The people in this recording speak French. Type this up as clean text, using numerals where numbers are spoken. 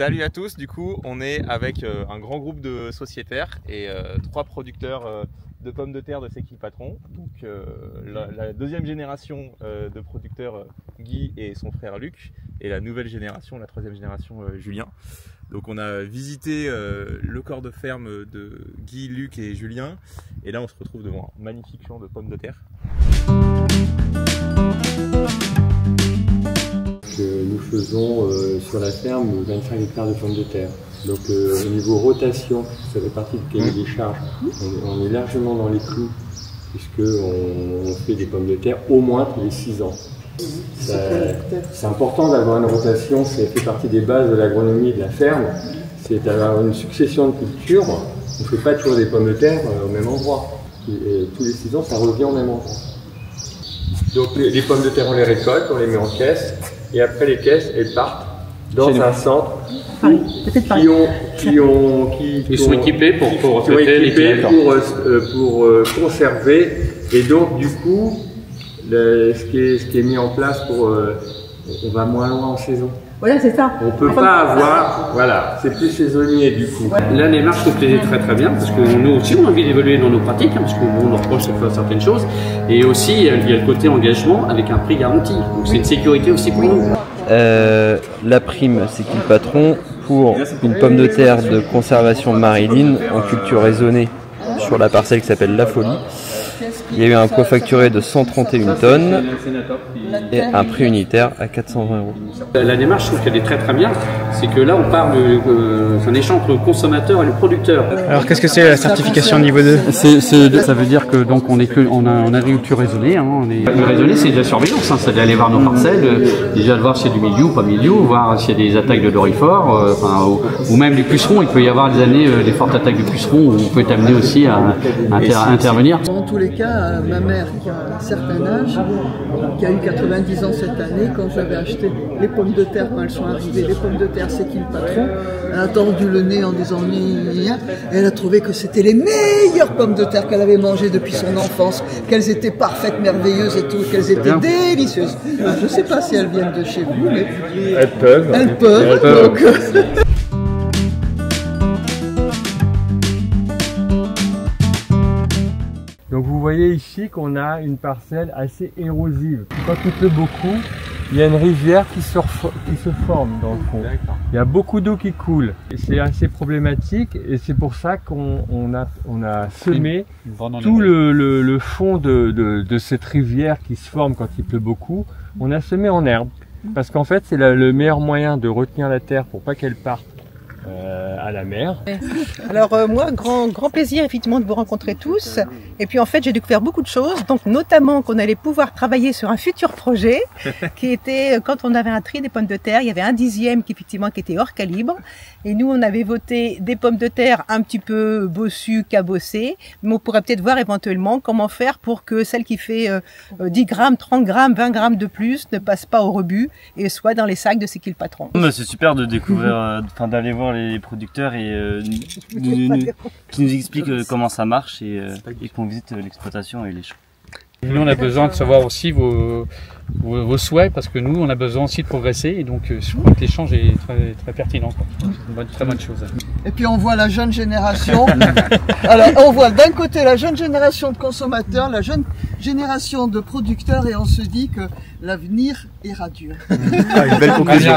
Salut à tous, du coup on est avec un grand groupe de sociétaires et 3 producteurs de pommes de terre de C'est qui le patron. Donc la deuxième génération de producteurs Guy et son frère Luc, et la nouvelle génération, la troisième génération Julien. Donc on a visité le corps de ferme de Guy, Luc et Julien, et là on se retrouve devant un magnifique champ de pommes de terre. Nous faisons sur la ferme 25 hectares de pommes de terre. Donc au niveau rotation, ça fait partie du cahier des charges. On est largement dans les clous, puisqu'on fait des pommes de terre au moins tous les 6 ans. C'est important d'avoir une rotation, ça fait partie des bases de l'agronomie et de la ferme. C'est d'avoir une succession de cultures. On ne fait pas toujours des pommes de terre au même endroit. Et tous les 6 ans, ça revient au même endroit. Donc les pommes de terre, on les récolte, on les met en caisse. Et après les caisses, elles partent dans un centre qui sont équipés pour conserver. Et donc du coup, ce qui est mis en place on va moins loin en saison. Voilà, c'est ça. On peut pas avoir, voilà, c'est plus saisonnier du coup. La démarche nous plaisait très très bien, parce que nous aussi on a envie d'évoluer dans nos pratiques, parce qu'on nous reproche certaines choses. Et aussi il y a le côté engagement avec un prix garanti. Donc c'est une sécurité aussi pour nous. La prime, c'est qui le patron pour une pomme de terre de conservation Marilyn en culture raisonnée sur la parcelle qui s'appelle La Folie. Il y a eu un poids facturé de 131 tonnes et un prix unitaire à 420 €. La démarche, je trouve qu'elle est très très bien. C'est que là, on parle d'un échange entre le consommateur et le producteur. Alors, qu'est-ce que c'est la certification niveau 2? Ça veut dire que donc on a une agriculture raisonnée. Le raisonné, c'est de la surveillance. C'est d'aller voir nos parcelles, déjà de voir s'il y a du milieu ou pas milieu, voir s'il y a des attaques de dorifort, ou même du puceron. Il peut y avoir des années des fortes attaques de puceron où on peut être amené aussi à intervenir. Dans tous les cas, ma mère qui a un certain âge, qui a eu 90 ans cette année, quand j'avais acheté les pommes de terre, quand elles sont arrivées, les pommes de terre C'est qui le patron, elle a tordu le nez en disant et elle a trouvé que c'était les meilleures pommes de terre qu'elle avait mangées depuis son enfance, qu'elles étaient parfaites, merveilleuses et tout, qu'elles étaient délicieuses. Je ne sais pas si elles viennent de chez vous, mais elles peuvent. Donc... Donc vous voyez ici qu'on a une parcelle assez érosive. Quand il pleut beaucoup, il y a une rivière qui se forme dans le fond. Il y a beaucoup d'eau qui coule. C'est assez problématique et c'est pour ça qu'on a semé tout le fond de cette rivière qui se forme quand il pleut beaucoup. On a semé en herbe parce qu'en fait c'est le meilleur moyen de retenir la terre pour pas qu'elle parte à la mer. Alors moi, grand plaisir effectivement de vous rencontrer tous. Et puis en fait, j'ai découvert beaucoup de choses, donc notamment qu'on allait pouvoir travailler sur un futur projet qui était, quand on avait un tri des pommes de terre, il y avait un dixième qui était hors calibre. Et nous, on avait voté des pommes de terre un petit peu bossues, cabossées. Mais on pourrait peut-être voir éventuellement comment faire pour que celle qui fait 10 grammes, 30 grammes, 20 grammes de plus ne passe pas au rebut et soit dans les sacs de C'est qui le patron. C'est super de découvrir, d'aller voir les producteurs et qui nous expliquent comment ça marche et qu'on visite l'exploitation et les champs. Nous, on a besoin de savoir aussi vos souhaits, parce que nous, on a besoin aussi de progresser, et donc je crois que l'échange est très, très pertinent. C'est une très bonne chose. Et puis on voit la jeune génération. Alors on voit d'un côté la jeune génération de consommateurs, la jeune génération de producteurs, et on se dit que l'avenir est radieux. Une belle conclusion.